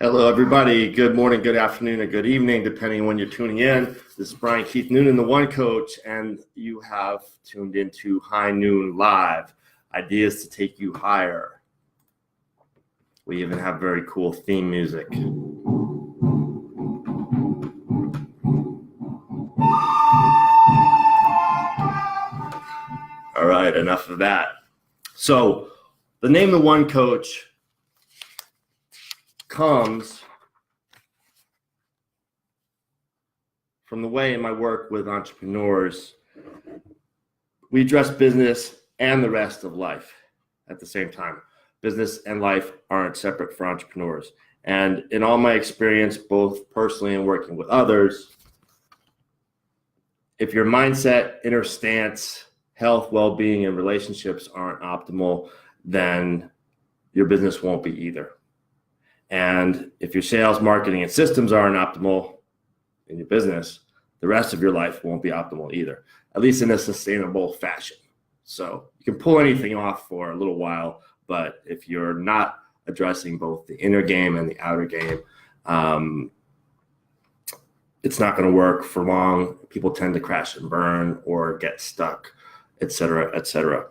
Hello, everybody. Good morning, good afternoon, and good evening, depending on when you're tuning in. This is Brian Keith Noonan, the One Coach, and you have tuned into High Noon Live, ideas to take you higher. We even have very cool theme music. All right, enough of that. So the name The One Coach comes from the way in my work with entrepreneurs, we address business and the rest of life at the same time. Business and life aren't separate for entrepreneurs. And in all my experience, both personally and working with others, if your mindset, inner stance, health, well-being, and relationships aren't optimal, then your business won't be either. And if your sales, marketing, and systems aren't optimal in your business, the rest of your life won't be optimal either, at least in a sustainable fashion. So you can pull anything off for a little while, but if you're not addressing both the inner game and the outer game, it's not going to work for long. People tend to crash and burn or get stuck, et cetera, et cetera.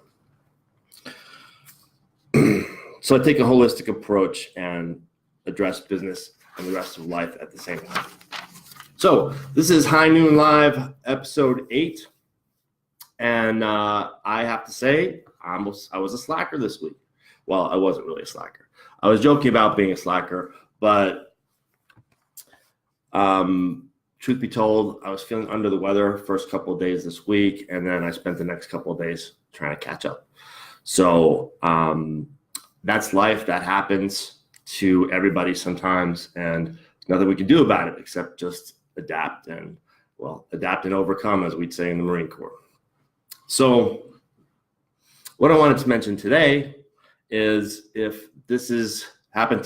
So I take a holistic approach and address business and the rest of life at the same time. So this is High Noon Live, episode 8. And I have to say, I was a slacker this week. Well, I wasn't really a slacker. I was joking about being a slacker, but truth be told, I was feeling under the weather first couple of days this week, and then I spent the next couple of days trying to catch up. So that's life. That happens to everybody sometimes, and nothing we can do about it except just adapt and overcome, as we'd say in the Marine Corps. So what I wanted to mention today is, if this is happening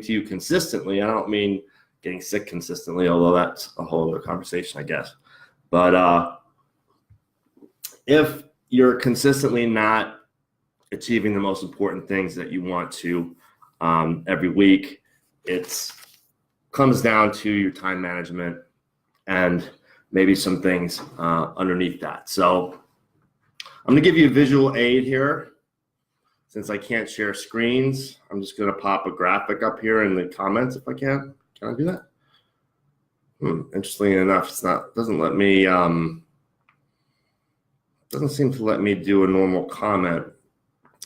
to you consistently, I don't mean getting sick consistently, although that's a whole other conversation, I guess. But if you're consistently not achieving the most important things that you want to every week, it comes down to your time management and maybe some things underneath that. So I'm going to give you a visual aid here. Since I can't share screens, I'm just going to pop a graphic up here in the comments if I can. Can I do that? Interestingly enough, doesn't seem to let me do a normal comment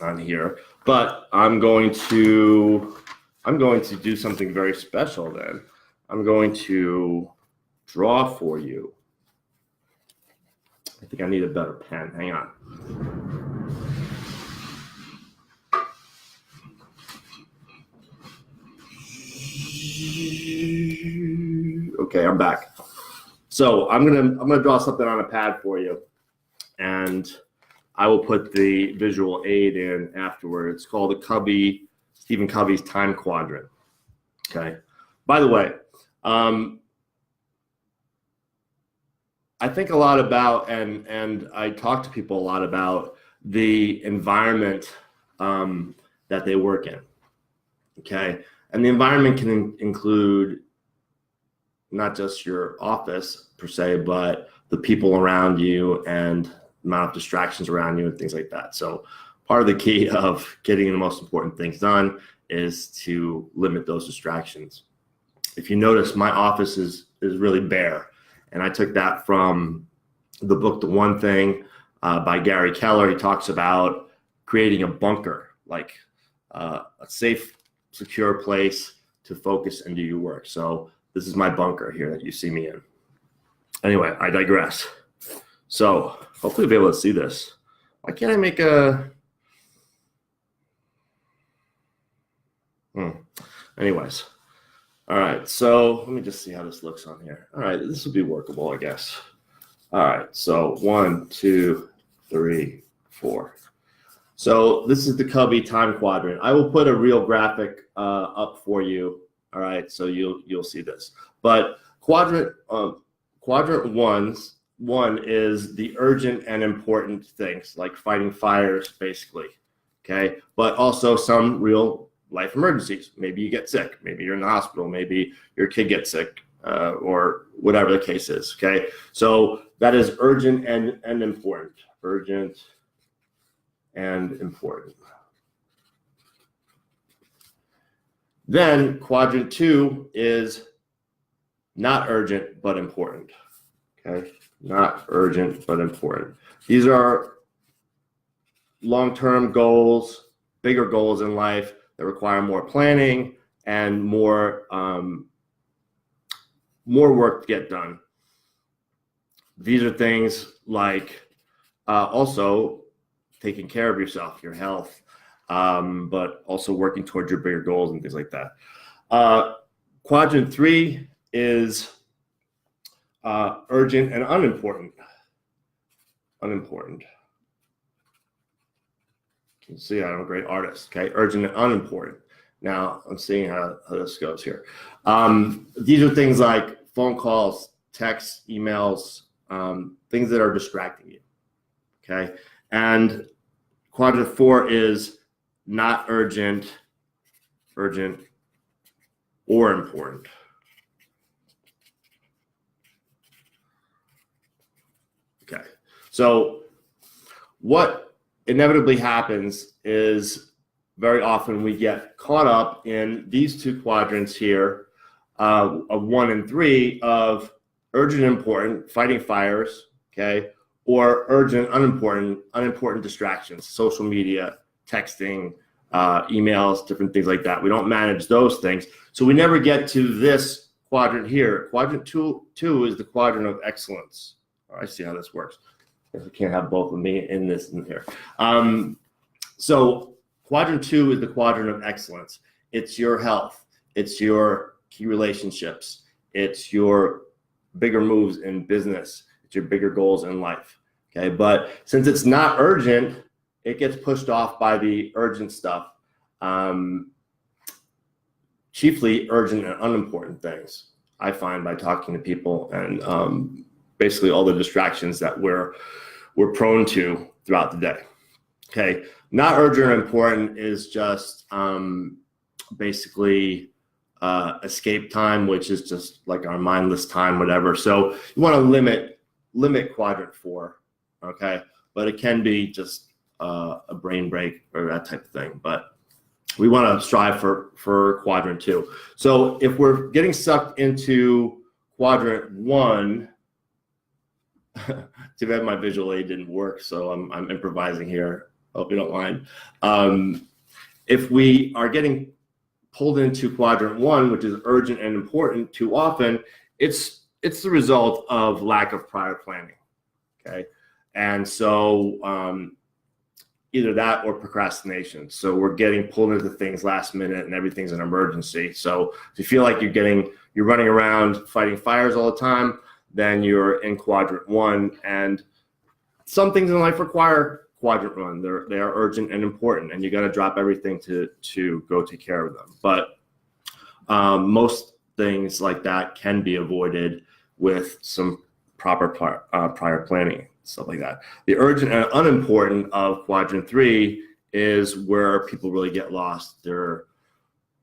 on here. But I'm going to do something very special then. I'm going to draw for you. I think I need a better pen. Hang on. Okay, I'm back. So I'm gonna draw something on a pad for you, and I will put the visual aid in afterward. It's called Stephen Covey's Time Quadrant. Okay. By the way, I think a lot about, and I talk to people a lot about the environment that they work in. Okay. And the environment can include not just your office per se, but the people around you and the amount of distractions around you and things like that. So part of the key of getting the most important things done is to limit those distractions. If you notice, my office is really bare. And I took that from the book, The One Thing by Gary Keller. He talks about creating a bunker, like a safe, secure place to focus and do your work. So this is my bunker here that you see me in. Anyway, I digress. So hopefully you'll be able to see this. Why can't I make a... Anyways. All right, so let me just see how this looks on here. All right, this will be workable, I guess. All right, so 1, 2, 3, 4. So this is the Covey Time Quadrant. I will put a real graphic up for you. All right, so you'll see this. But quadrant one is the urgent and important things, like fighting fires, basically. Okay, but also some real life emergencies. Maybe you get sick. Maybe you're in the hospital. Maybe your kid gets sick, or whatever the case is. Okay, so that is urgent and important. Urgent and important. Then quadrant 2 is not urgent but important. Okay, not urgent but important. These are long-term goals, bigger goals in life that require more planning and more work to get done. These are things like also taking care of yourself, your health, but also working towards your bigger goals and things like that. Quadrant 3 is urgent and unimportant. Unimportant. You can see I'm a great artist. Okay, urgent and unimportant. Now I'm seeing how this goes here. These are things like phone calls, texts, emails, things that are distracting you. Okay, and quadrant 4 is not urgent, urgent, or important. Okay, so what inevitably happens is very often we get caught up in these two quadrants here of 1 and 3 of urgent, important, fighting fires, okay, or urgent, unimportant distractions, social media, texting, emails, different things like that. We don't manage those things. So we never get to this quadrant here. Quadrant two is the quadrant of excellence. Oh, I see how this works. I can't have both of me in this in here. So quadrant 2 is the quadrant of excellence. It's your health. It's your key relationships. It's your bigger moves in business. It's your bigger goals in life. Okay, but since it's not urgent, it gets pushed off by the urgent stuff. Chiefly urgent and unimportant things, I find, by talking to people and basically all the distractions that we're prone to throughout the day. Okay, not urgent or important is just basically escape time, which is just like our mindless time, whatever. So you want to limit quadrant 4, okay? But it can be just a brain break or that type of thing. But we want to strive for quadrant 2. So if we're getting sucked into quadrant 1, too bad my visual aid didn't work, so I'm improvising here. Hope you don't mind. If we are getting pulled into quadrant 1, which is urgent and important, too often, it's the result of lack of prior planning. Okay, and so either that or procrastination. So we're getting pulled into things last minute, and everything's an emergency. So if you feel like you're running around fighting fires all the time, then you're in quadrant 1. And some things in life require quadrant 1. They are urgent and important, and you got to drop everything to go take care of them. But most things like that can be avoided with some proper prior planning, stuff like that. The urgent and unimportant of quadrant 3 is where people really get lost. They're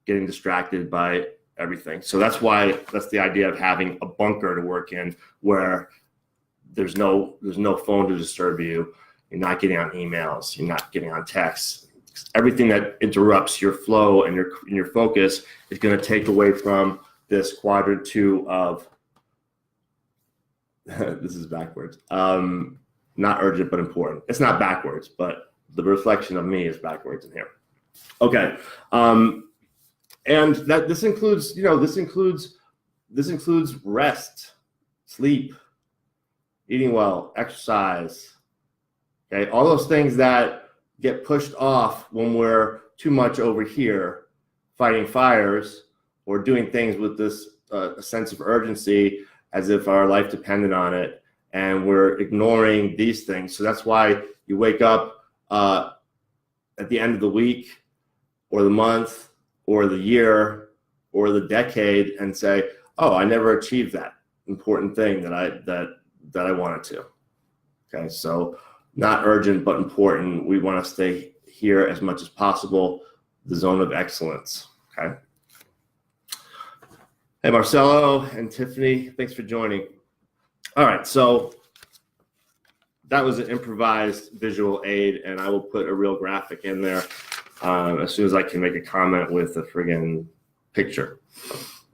getting distracted by everything. So that's the idea of having a bunker to work in, where there's no phone to disturb you. You're not getting on emails. You're not getting on texts. Everything that interrupts your flow and your focus is going to take away from this quadrant 2 of this is backwards. Not urgent but important. It's not backwards, but the reflection of me is backwards in here. Okay. And that this includes rest, sleep, eating well, exercise. Okay, all those things that get pushed off when we're too much over here fighting fires or doing things with this a sense of urgency as if our life depended on it, and we're ignoring these things. So that's why you wake up at the end of the week or the month or the year or the decade and say, oh, I never achieved that important thing that I wanted to. Okay, so not urgent but important. We want to stay here as much as possible. the zone of excellence. Okay. Hey, Marcelo and Tiffany, thanks for joining. All right, so that was an improvised visual aid, and I will put a real graphic in there as soon as I can make a comment with a friggin' picture.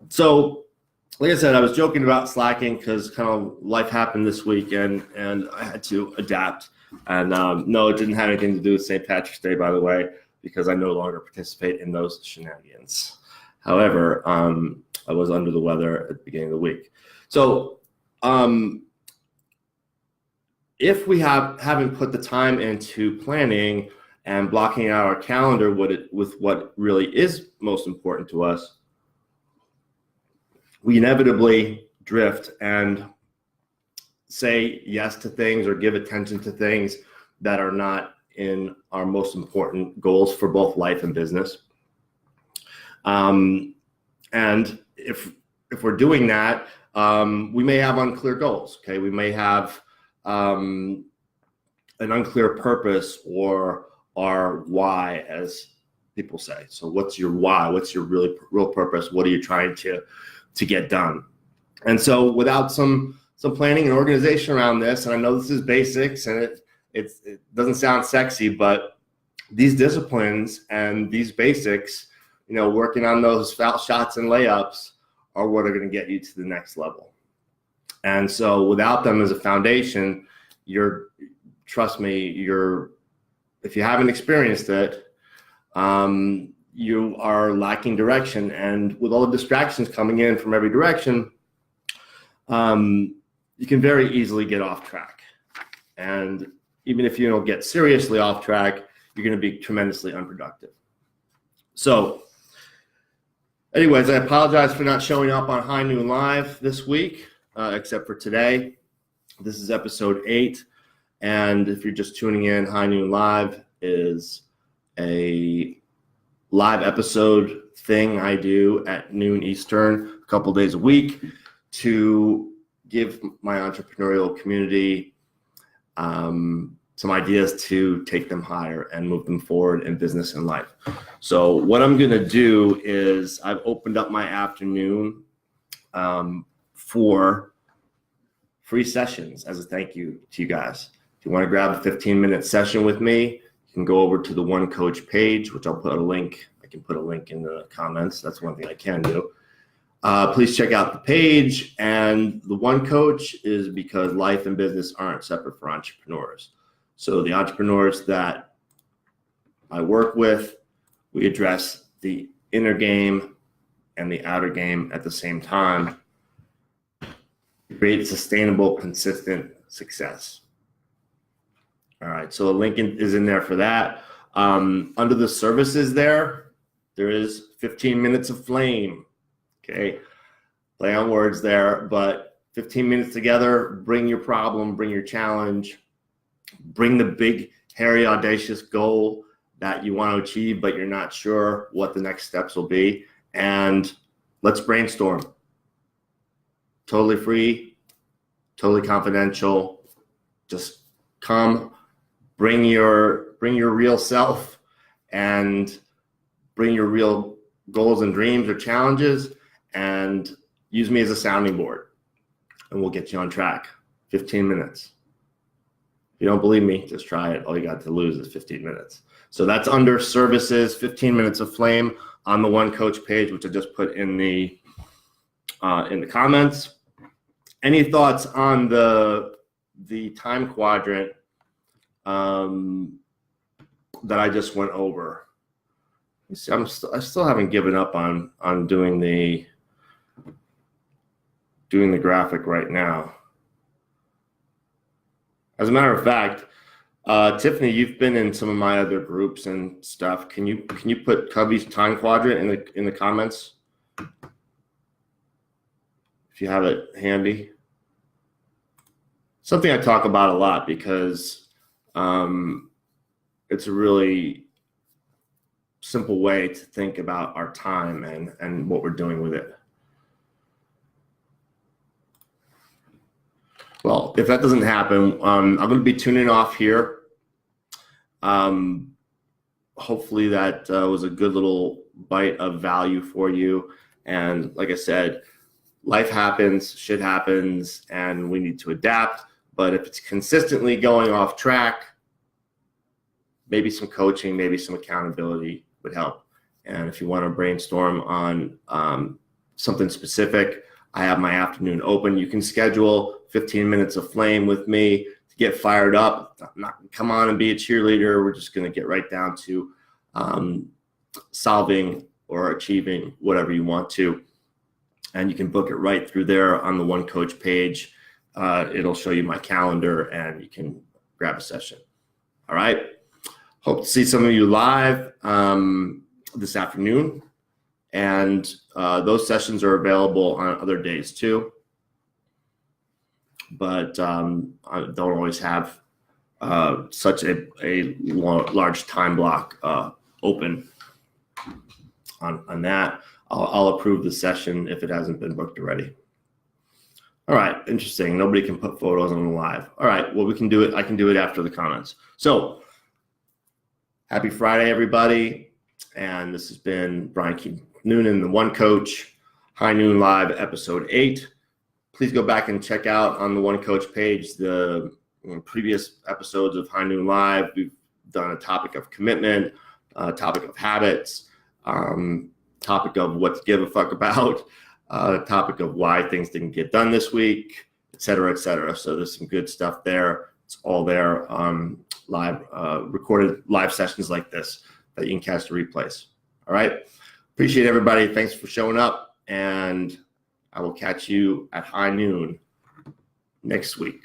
So, like I said, I was joking about slacking because kind of life happened this weekend, and I had to adapt. And no, it didn't have anything to do with St. Patrick's Day, by the way, because I no longer participate in those shenanigans. However, I was under the weather at the beginning of the week. So if we haven't put the time into planning and blocking out our calendar with what really is most important to us, we inevitably drift and say yes to things or give attention to things that are not in our most important goals for both life and business. And if we're doing that, we may have unclear goals. Okay, we may have an unclear purpose or our why, as people say. So, what's your why? What's your real purpose? What are you trying to get done? And so, without some planning and organization around this, and I know this is basics, and it doesn't sound sexy, but these disciplines and these basics, working on those foul shots and layups are what are going to get you to the next level. And so without them as a foundation, trust me, if you haven't experienced it, you are lacking direction. And with all the distractions coming in from every direction, you can very easily get off track. And even if you don't get seriously off track, you're going to be tremendously unproductive. So anyways, I apologize for not showing up on High Noon Live this week, except for today. This is episode 8. And if you're just tuning in, High Noon Live is a live episode thing I do at noon Eastern, a couple days a week, to give my entrepreneurial community some ideas to take them higher and move them forward in business and life. So what I'm going to do is I've opened up my afternoon for free sessions as a thank you to you guys. If you want to grab a 15-minute session with me, you can go over to the One Coach page, which I'll put a link. I can put a link in the comments. That's one thing I can do. Please check out the page. And the One Coach is because life and business aren't separate for entrepreneurs. So the entrepreneurs that I work with, we address the inner game and the outer game at the same time to create sustainable, consistent success. All right, so a link is in there for that. Under the services there is 15 minutes of flame. Okay, play on words there, but 15 minutes together, bring your problem, bring your challenge, bring the big, hairy, audacious goal that you want to achieve, but you're not sure what the next steps will be. And let's brainstorm. Totally free, totally confidential. Just come, bring your real self and bring your real goals and dreams or challenges, and use me as a sounding board, and we'll get you on track. 15 minutes. If you don't believe me, just try it. All you got to lose is 15 minutes. So that's under services, 15 minutes of flame on the One Coach page, which I just put in the comments. Any thoughts on the time quadrant that I just went over? You see, I still haven't given up on doing the graphic right now. As a matter of fact, Tiffany, you've been in some of my other groups and stuff. Can you put Cubby's time quadrant in the comments if you have it handy? Something I talk about a lot because it's a really simple way to think about our time and what we're doing with it. Well, if that doesn't happen, I'm going to be tuning off here. I hopefully that was a good little bite of value for you. And like I said, life happens, shit happens, and we need to adapt. But if it's consistently going off track, maybe some coaching, maybe some accountability would help. And if you want to brainstorm on something specific, I have my afternoon open. You can schedule 15 minutes of flame with me to get fired up. Not come on and be a cheerleader. We're just going to get right down to solving or achieving whatever you want to. And you can book it right through there on the One Coach page. It'll show you my calendar and you can grab a session. All right. Hope to see some of you live this afternoon. And those sessions are available on other days too. But I don't always have such a large time block open on that. I'll approve the session if it hasn't been booked already. All right, interesting. Nobody can put photos on the live. All right, well, we can do it. I can do it after the comments. So happy Friday, everybody. And this has been Brian Noonan, the One Coach, High Noon Live, episode 8. Please go back and check out on the One Coach page the previous episodes of High Noon Live. We've done a topic of commitment, a topic of habits, topic of what to give a fuck about, topic of why things didn't get done this week, et cetera, et cetera. So there's some good stuff there. It's all there on live, recorded live sessions like this that you can catch the replays. All right. Appreciate everybody. Thanks for showing up. And I will catch you at high noon next week.